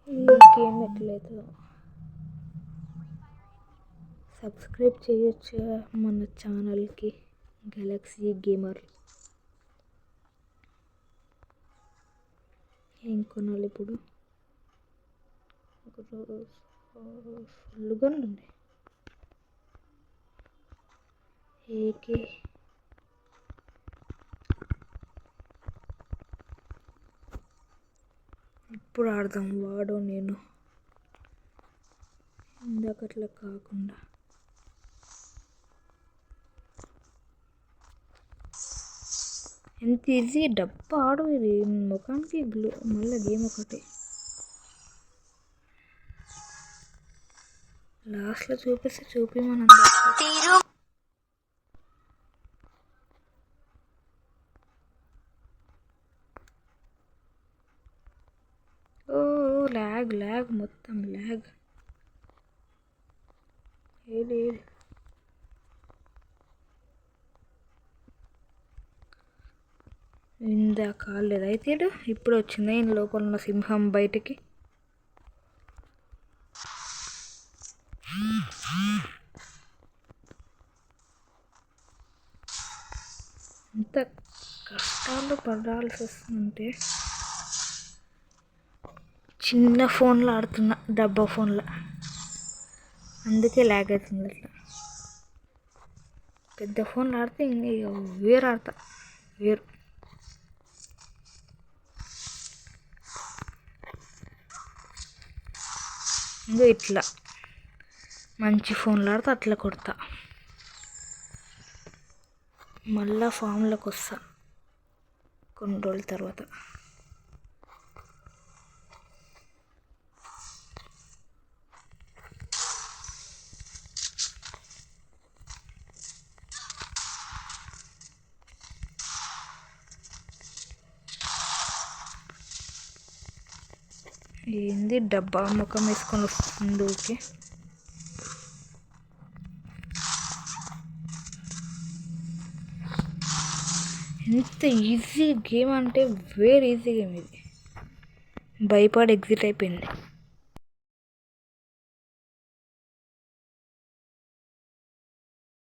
ఈ గేమ్ ఎట్లయితే సబ్స్క్రైబ్ చేయొచ్చు మన ఛానల్కి గెలాక్సీ గేమర్. ఏం కొనాలి ఇప్పుడు? ఫుల్ గన్లు ఉన్నాయి. ఏకే ఇప్పుడు ఆడదాం. వాడు నేను ఇందాకట్లా కాకుండా ఎంత ఈజీ డబ్బా ఆడు. ఇది ముఖానికి గ్లూ మళ్ళీ గేమ్ ఒకటి లాస్ట్లో చూపిస్తే చూపిమని. ఓ ల్యాగ్ ల్యాగ్ మొత్తం ల్యాగ్. ఏది ఇందా కాలేదు అయితే ఇప్పుడు వచ్చింది. నేను లోపల ఉన్న సింహం బయటికి. ఎంత కష్టాలు పడాల్సి వస్తుందంటే చిన్న ఫోన్లో ఆడుతున్నా, డబ్బా ఫోన్లో, అందుకే ల్యాగ్ అవుతుంది. అట్లా పెద్ద ఫోన్లో ఆడితే ఇంకా వేరు ఆడతా వేరు. ఇంకా ఇట్లా మంచి ఫోన్లో ఆడితే అట్లా కొడతా. మళ్ళా ఫామ్లోకి వస్తా కొన్ని రోజుల తర్వాత. ఏంది డబ్బా ముఖం వేసుకొని వస్తుంది ఓకే. ఎంత ఈజీ గేమ్ అంటే వేరే ఈజీ గేమ్ ఇది. భయపడి ఎగ్జిట్ అయిపోయింది.